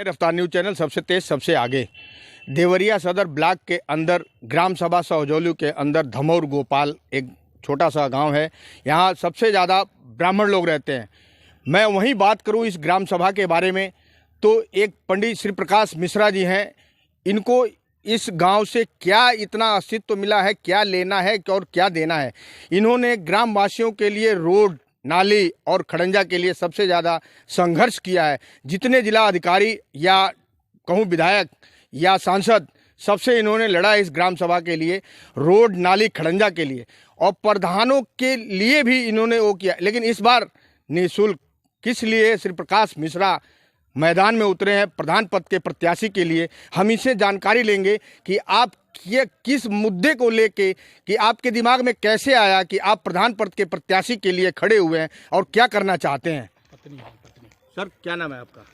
रफ्तार news channel सबसे तेज सबसे आगे। देवरिया सदर ब्लॉक के अंदर ग्राम सभा सहजौली के अंदर धमौर गोपाल एक छोटा सा गांव है। यहाँ सबसे ज़्यादा ब्राह्मण लोग रहते हैं। मैं वहीं बात करूं इस ग्राम सभा के बारे में तो एक पंडित श्री प्रकाश मिश्रा जी हैं। इनको इस गांव से क्या इतना अस्तित्व मिला है, क्या लेना है और क्या देना है। इन्होंने ग्राम वासियों के लिए रोड, नाली और खड़ंजा के लिए सबसे ज़्यादा संघर्ष किया है। जितने जिला अधिकारी या कहूँ विधायक या सांसद, सबसे इन्होंने लड़ा इस ग्राम सभा के लिए, रोड, नाली, खड़ंजा के लिए, और प्रधानों के लिए भी इन्होंने वो किया। लेकिन इस बार निःशुल्क किस लिए श्री प्रकाश मिश्रा मैदान में उतरे हैं प्रधान पद के प्रत्याशी के लिए। हम इनसे जानकारी लेंगे कि आप ये किस मुद्दे को लेके, कि आपके दिमाग में कैसे आया कि आप प्रधान पद के प्रत्याशी के लिए खड़े हुए हैं और क्या करना चाहते हैं। पत्नी। सर, क्या नाम है आपका?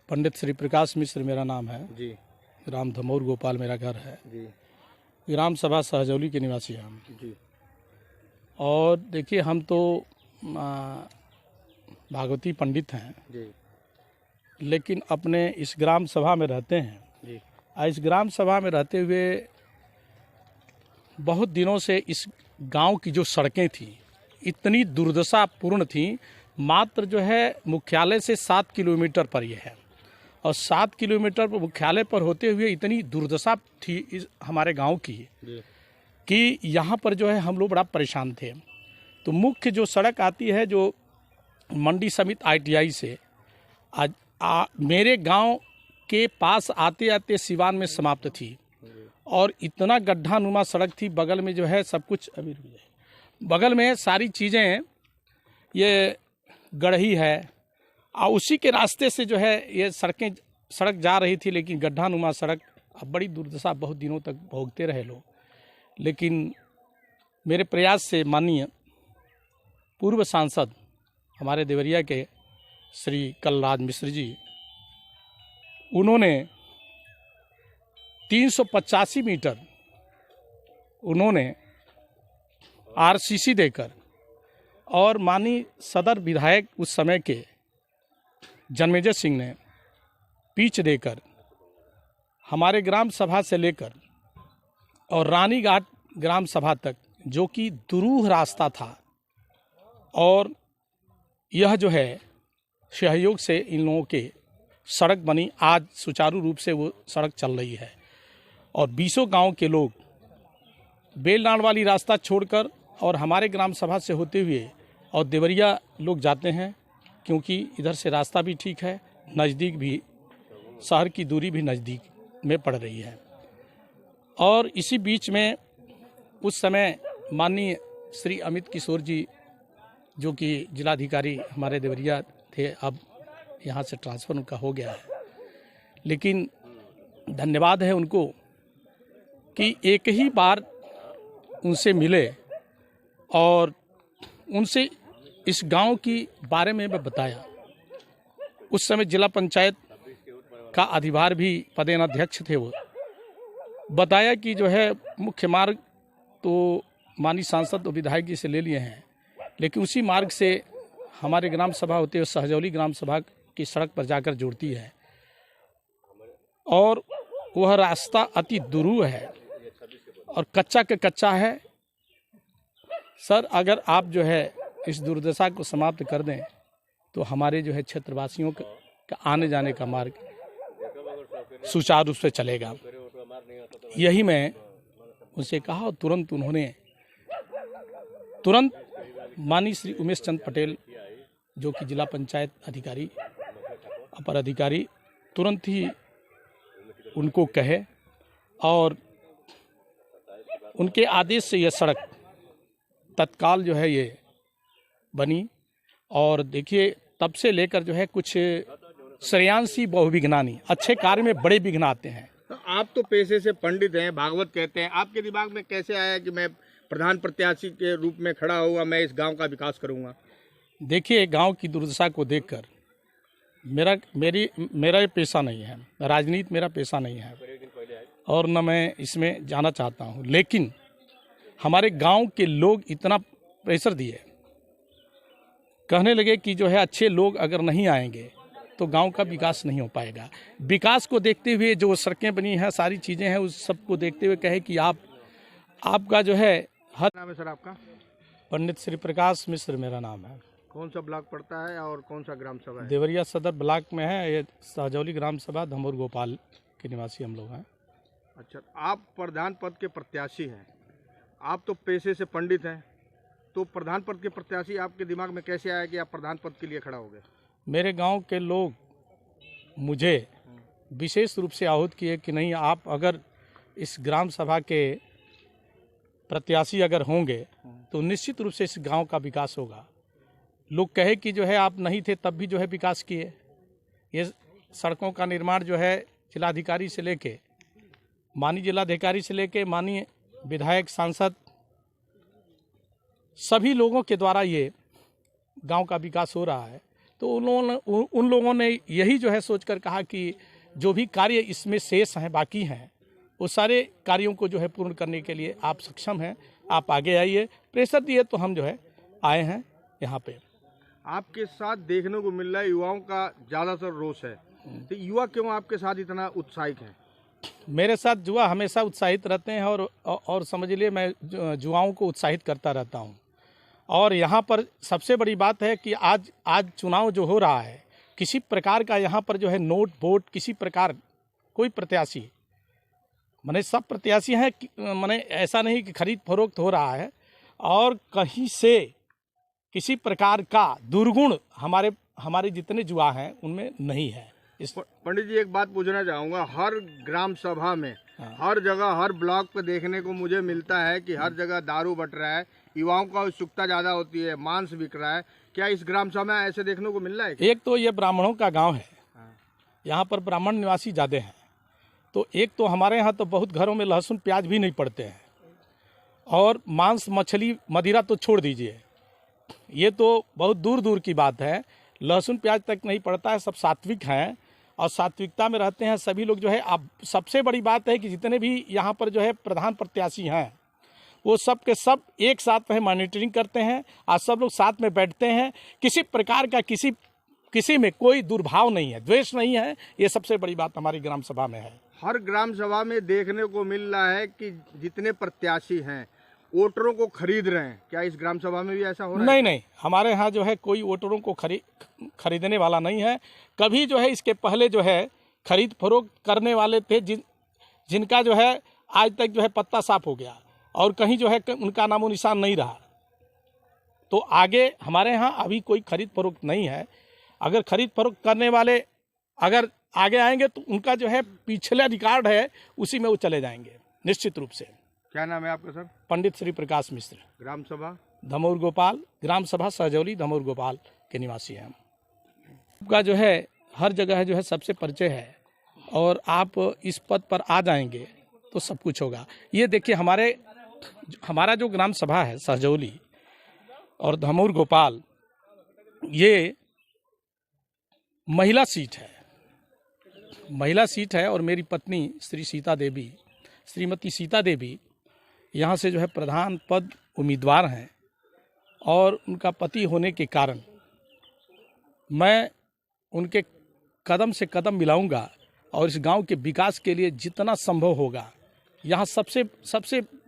पंडित श्री प्रकाश मिश्र मेरा नाम है जी। ग्राम धमौर गोपाल मेरा घर है जी। ग्राम सभा सहजौली के निवासी हैं हम जी। और देखिए, हम तो भागवती पंडित हैं जी। लेकिन अपने इस ग्राम सभा में रहते हैं जी। और इस ग्राम सभा में रहते हुए बहुत दिनों से इस गांव की जो सड़कें थी इतनी दुर्दशापूर्ण थी। मात्र जो है मुख्यालय से 7 किलोमीटर पर यह है और 7 किलोमीटर पर मुख्यालय पर होते हुए इतनी दुर्दशा थी इस हमारे गांव की कि यहाँ पर जो है हम लोग बड़ा परेशान थे। तो मुख्य जो सड़क आती है जो मंडी समिति ITI से आज मेरे गांव के पास आते आते सिवान में समाप्त थी और इतना गड्ढा नुमा सड़क थी। बगल में जो है सब कुछ, बगल में सारी चीज़ें ये गढ़ी है और उसी के रास्ते से जो है ये सड़क जा रही थी। लेकिन गड्ढा नुमा सड़क, अब बड़ी दुर्दशा, बहुत दिनों तक भोगते रहे लोग। लेकिन मेरे प्रयास से माननीय पूर्व सांसद हमारे देवरिया के श्री कलराज मिश्र जी, उन्होंने 385 मीटर उन्होंने RCC देकर और माननीय सदर विधायक उस समय के जन्मेजय सिंह ने पिच देकर हमारे ग्राम सभा से लेकर और रानीघाट ग्राम सभा तक, जो कि दुरूह रास्ता था, और यह जो है सहयोग से इन लोगों के सड़क बनी। आज सुचारू रूप से वो सड़क चल रही है और 20 गांव के लोग बेलनाड़ वाली रास्ता छोड़कर और हमारे ग्राम सभा से होते हुए और देवरिया लोग जाते हैं, क्योंकि इधर से रास्ता भी ठीक है, नज़दीक भी, शहर की दूरी भी नज़दीक में पड़ रही है। और इसी बीच में उस समय माननीय श्री अमित किशोर जी, जो कि जिलाधिकारी हमारे देवरिया थे, अब यहाँ से ट्रांसफ़र उनका हो गया है, लेकिन धन्यवाद है उनको कि एक ही बार उनसे मिले और उनसे इस गांव की बारे में मैं बताया। उस समय जिला पंचायत का अधिभार भी पदेनाध्यक्ष थे। वो बताया कि जो है मुख्य मार्ग तो माननीय सांसद और विधायक जी से ले लिए हैं, लेकिन उसी मार्ग से हमारे ग्राम सभा होते हुए सहजौली ग्राम सभा की सड़क पर जाकर जुड़ती है और वह रास्ता अति दुरूह है और कच्चा के कच्चा है। सर, अगर आप जो है इस दुर्दशा को समाप्त कर दें तो हमारे जो है क्षेत्रवासियों का आने जाने का मार्ग सुचारू रूप से चलेगा। यही मैं उनसे कहा और तुरंत माननीय श्री उमेश चंद पटेल, जो कि जिला पंचायत अधिकारी अपर अधिकारी, तुरंत ही उनको कहे और उनके आदेश से यह सड़क तत्काल जो है ये बनी। और देखिए, तब से लेकर जो है कुछ श्रेयांशी बहुविघ्नानी, अच्छे कार्य में बड़े विघ्न आते हैं। तो आप तो पेशे से पंडित हैं, भागवत कहते हैं, आपके दिमाग में कैसे आया कि मैं प्रधान प्रत्याशी के रूप में खड़ा हुआ, मैं इस गांव का विकास करूंगा? देखिए, गांव की दुर्दशा को देखकर मेरा ये पेशा नहीं है, राजनीति मेरा पेशा नहीं है और न मैं इसमें जाना चाहता हूं, लेकिन हमारे गांव के लोग इतना प्रेशर दिए, कहने लगे कि जो है अच्छे लोग अगर नहीं आएंगे तो तो गांव का विकास नहीं हो पाएगा। विकास को देखते हुए जो सड़कें बनी हैं, सारी चीज़ें हैं, उस सब को देखते हुए कहे कि आपका जो है हर नाम है सर आपका? पंडित श्री प्रकाश मिश्र मेरा नाम है। कौन सा ब्लॉक पड़ता है और कौन सा ग्राम सभा है? देवरिया सदर ब्लॉक में है, ये सहजौली ग्राम सभा धमौर गोपाल के निवासी हम लोग हैं। अच्छा, आप प्रधान पद के प्रत्याशी हैं। आप तो पेशे से पंडित हैं, तो प्रधान पद के प्रत्याशी आपके दिमाग में कैसे आया कि आप प्रधान पद के लिए खड़ा हो गए? मेरे गांव के लोग मुझे विशेष रूप से आहूत किए कि नहीं, आप अगर इस ग्राम सभा के प्रत्याशी अगर होंगे तो निश्चित रूप से इस गांव का विकास होगा। लोग कहे कि जो है आप नहीं थे तब भी जो है विकास किए। ये सड़कों का निर्माण जो है जिलाधिकारी से लेके माननीय जिलाधिकारी से लेके माननीय विधायक सांसद सभी लोगों के द्वारा ये गांव का विकास हो रहा है। तो उन लोगों ने यही जो है सोचकर कहा कि जो भी कार्य इसमें शेष हैं, बाकी हैं, वो सारे कार्यों को जो है पूर्ण करने के लिए आप सक्षम हैं, आप आगे आइए। प्रेशर दिए तो हम जो है आए हैं यहाँ पे। आपके साथ देखने को मिल रहा है युवाओं का ज़्यादातर रोष है, तो युवा क्यों आपके साथ इतना उत्साहित हैं? मेरे साथ युवा हमेशा उत्साहित रहते हैं और समझ लिए मैं युवाओं को उत्साहित करता रहता हूँ। और यहाँ पर सबसे बड़ी बात है कि आज चुनाव जो हो रहा है, किसी प्रकार का यहाँ पर जो है नोट वोट किसी प्रकार कोई प्रत्याशी माने सब प्रत्याशी हैं, माने ऐसा नहीं कि खरीद फरोख्त हो रहा है और कहीं से किसी प्रकार का दुर्गुण हमारे जितने युवा हैं उनमें नहीं है। पंडित जी, एक बात पूछना चाहूँगा, हर ग्राम सभा में हर जगह हर ब्लॉक पे देखने को मुझे मिलता है कि हर जगह दारू बट रहा है, युवाओं का उत्सुकता ज़्यादा होती है, मांस बिक रहा है। क्या इस ग्राम सभा में ऐसे देखने को मिल रहा है? एक तो ये ब्राह्मणों का गांव है, यहाँ पर ब्राह्मण निवासी ज़्यादा हैं, तो एक तो हमारे यहाँ तो बहुत घरों में लहसुन प्याज भी नहीं पड़ते हैं, और मांस मछली मदिरा तो छोड़ दीजिए, ये तो बहुत दूर दूर की बात है। लहसुन प्याज तक नहीं पड़ता है, सब सात्विक हैं और सात्विकता में रहते हैं सभी लोग जो है। अब सबसे बड़ी बात है कि जितने भी यहाँ पर जो है प्रधान प्रत्याशी हैं वो सब के सब एक साथ में मॉनिटरिंग करते हैं और सब लोग साथ में बैठते हैं। किसी प्रकार का किसी में कोई दुर्भाव नहीं है, द्वेष नहीं है। ये सबसे बड़ी बात हमारी ग्राम सभा में है। हर ग्राम सभा में देखने को मिल रहा है कि जितने प्रत्याशी हैं वोटरों को खरीद रहे हैं। क्या इस ग्राम सभा में भी ऐसा हो रहा है? नहीं, हमारे यहाँ जो है कोई वोटरों को खरीदने वाला नहीं है। कभी जो है इसके पहले जो है खरीद फरोख्त करने वाले थे जिनका जो है आज तक जो है पत्ता साफ हो गया और कहीं जो है उनका नामो निशान नहीं रहा। तो आगे हमारे यहाँ अभी कोई खरीद फरोख्त नहीं है। अगर खरीद फरोख्त करने वाले अगर आगे आएंगे तो उनका जो है पिछला रिकॉर्ड है उसी में वो चले जाएंगे निश्चित रूप से। क्या नाम है आपका सर? पंडित श्री प्रकाश मिश्र, ग्राम सभा धमौर गोपाल, ग्राम सभा सहजौली धमौर गोपाल के निवासी हैं। आपका जो है हर जगह जो है सबसे परिचय है और आप इस पद पर आ जाएंगे तो सब कुछ होगा। ये देखिए हमारा जो ग्राम सभा है सहजौली और धमौर गोपाल, ये महिला सीट है और मेरी पत्नी श्रीमती सीता देवी यहाँ से जो है प्रधान पद उम्मीदवार हैं और उनका पति होने के कारण मैं उनके कदम से कदम मिलाऊंगा और इस गांव के विकास के लिए जितना संभव होगा। यहाँ सबसे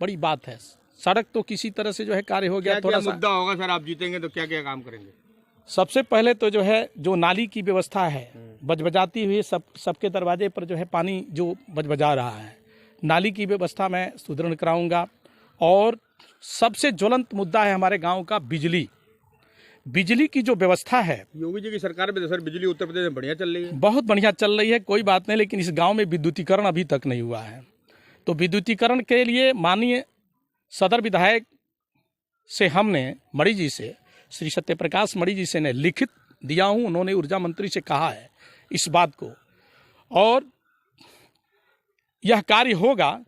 बड़ी बात है, सड़क तो किसी तरह से जो है कार्य हो गया। थोड़ा मुद्दा होगा सर, आप जीतेंगे तो क्या क्या काम करेंगे? सबसे पहले तो जो है जो नाली की व्यवस्था है बजबजाती हुई सबके दरवाजे पर जो है पानी जो बजबजा रहा है, नाली की व्यवस्था मैं सुदृढ़ कराऊंगा। और सबसे ज्वलंत मुद्दा है हमारे गांव का बिजली की जो व्यवस्था है। योगी जी की सरकार में तो सर बिजली उत्तर प्रदेश में बढ़िया चल रही है। बहुत बढ़िया चल रही है, कोई बात नहीं, लेकिन इस गांव में विद्युतीकरण अभी तक नहीं हुआ है। तो विद्युतीकरण के लिए माननीय सदर विधायक से हमने मणि जी से, श्री सत्यप्रकाश मणि जी से ने लिखित दिया हूँ। उन्होंने ऊर्जा मंत्री से कहा है इस बात को, और यह कार्य होगा।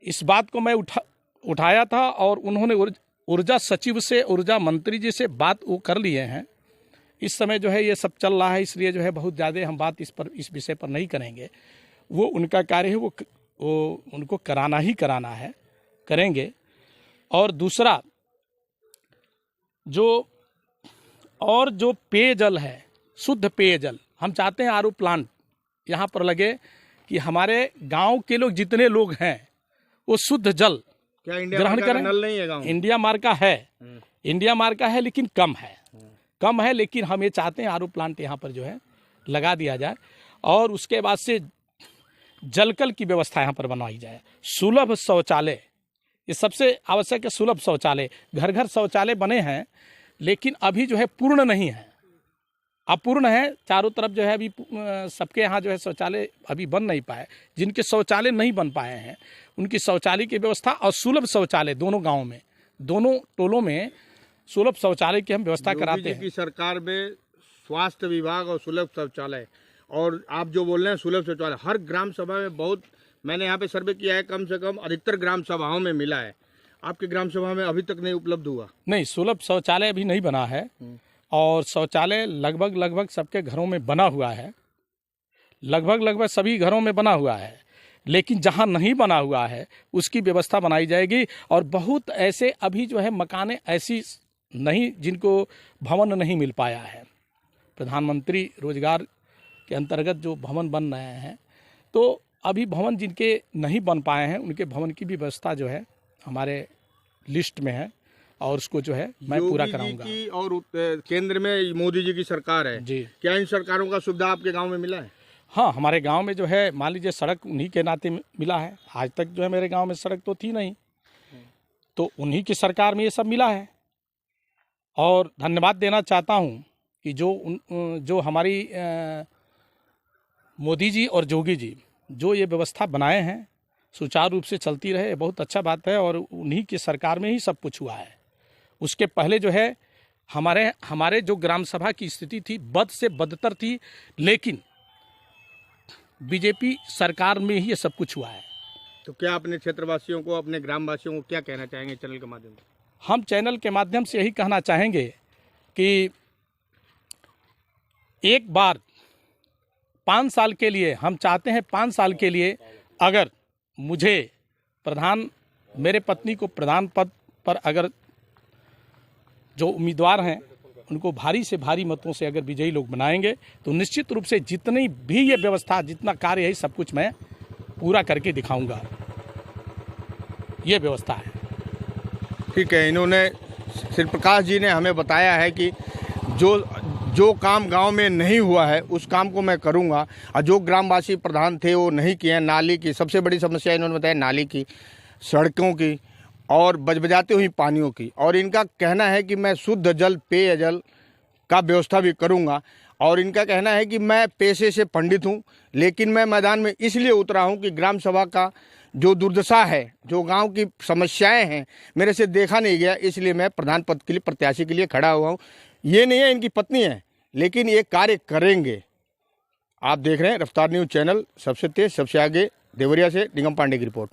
इस बात को मैं उठाया था और उन्होंने ऊर्जा सचिव से, ऊर्जा मंत्री जी से बात वो कर लिए हैं। इस समय जो है ये सब चल रहा है, इसलिए जो है बहुत ज़्यादा हम बात इस विषय पर नहीं करेंगे। वो उनका कार्य है, वो उनको कराना ही कराना है, करेंगे। और दूसरा जो पेयजल है, शुद्ध पेयजल, हम चाहते हैं आरओ प्लांट यहाँ पर लगे कि हमारे गांव के लोग जितने लोग हैं वो शुद्ध जल क्या इंडिया ग्रहण मार्का का करें। नल नहीं है गाँव में? इंडिया मार्का है लेकिन कम है लेकिन हम ये चाहते हैं आरओ प्लांट यहाँ पर जो है लगा दिया जाए और उसके बाद से जलकल की व्यवस्था यहाँ पर बनवाई जाए। सुलभ शौचालय ये सबसे आवश्यक है। सुलभ शौचालय, घर घर शौचालय बने हैं लेकिन अभी जो है पूर्ण नहीं है, अपूर्ण है। चारों तरफ जो है अभी सबके यहाँ जो है शौचालय अभी बन नहीं पाए। जिनके शौचालय नहीं बन पाए हैं उनकी शौचालय की व्यवस्था और सुलभ शौचालय दोनों गाँव में, दोनों टोलों में सुलभ शौचालय की हम व्यवस्था कराते हैं। की सरकार में स्वास्थ्य विभाग और सुलभ शौचालय, और आप जो बोल रहे हैं सुलभ शौचालय हर ग्राम सभा में बहुत, मैंने यहाँ पे सर्वे किया है, कम से कम अधिकतर ग्राम सभाओं में मिला है। आपके ग्राम सभा में अभी तक नहीं उपलब्ध हुआ? नहीं, सुलभ शौचालय अभी नहीं बना है और शौचालय लगभग सबके घरों में बना हुआ है, लगभग सभी घरों में बना हुआ है। लेकिन जहाँ नहीं बना हुआ है उसकी व्यवस्था बनाई जाएगी। और बहुत ऐसे अभी जो है मकानें ऐसी नहीं जिनको भवन नहीं मिल पाया है। प्रधानमंत्री रोजगार के अंतर्गत जो भवन बन रहे हैं तो अभी भवन जिनके नहीं बन पाए हैं उनके भवन की भी व्यवस्था जो है हमारे लिस्ट में है और उसको जो है मैं पूरा कराऊंगा। और केंद्र में मोदी जी की सरकार है जी, क्या इन सरकारों का सुविधा आपके गांव में मिला है? हाँ, हमारे गांव में जो है मान लीजिए सड़क उन्हीं के नाते मिला है। आज तक जो है मेरे गांव में सड़क तो थी नहीं, तो उन्हीं की सरकार में ये सब मिला है। और धन्यवाद देना चाहता हूँ कि जो हमारी मोदी जी और जोगी जी जो ये व्यवस्था बनाए हैं सुचारू रूप से चलती रहे, बहुत अच्छा बात है। और उन्हीं की सरकार में ही सब कुछ हुआ है। उसके पहले जो है हमारे जो ग्राम सभा की स्थिति थी बद से बदतर थी, लेकिन बीजेपी सरकार में ही ये सब कुछ हुआ है। तो क्या अपने क्षेत्रवासियों को, अपने ग्रामवासियों को क्या कहना चाहेंगे चैनल के माध्यम से? हम चैनल के माध्यम से यही कहना चाहेंगे कि एक बार 5 साल के लिए हम चाहते हैं, 5 साल के लिए अगर मुझे मेरे पत्नी को प्रधान पद पर अगर जो उम्मीदवार हैं उनको भारी से भारी मतों से अगर विजयी लोग बनाएंगे तो निश्चित रूप से जितनी भी ये व्यवस्था, जितना कार्य है, सब कुछ मैं पूरा करके दिखाऊंगा। ये व्यवस्था है। ठीक है, इन्होंने श्री प्रकाश जी ने हमें बताया है कि जो काम गांव में नहीं हुआ है उस काम को मैं करूंगा। और जो ग्रामवासी प्रधान थे वो नहीं किए। नाली की सबसे बड़ी समस्या इन्होंने बताया, नाली की, सड़कों की और बजबजाते हुई पानियों की। और इनका कहना है कि मैं शुद्ध जल, पेयजल का व्यवस्था भी करूंगा। और इनका कहना है कि मैं पेशे से पंडित हूं, लेकिन मैं मैदान में इसलिए उतरा हूं कि ग्राम सभा का जो दुर्दशा है, जो गांव की समस्याएं हैं, मेरे से देखा नहीं गया, इसलिए मैं प्रधान पद के लिए, प्रत्याशी के लिए खड़ा हुआ हूं। ये नहीं है इनकी पत्नी है, लेकिन ये कार्य करेंगे। आप देख रहे हैं रफ्तार न्यूज़ चैनल, सबसे तेज सबसे आगे, देवरिया से निगम पांडे की रिपोर्ट।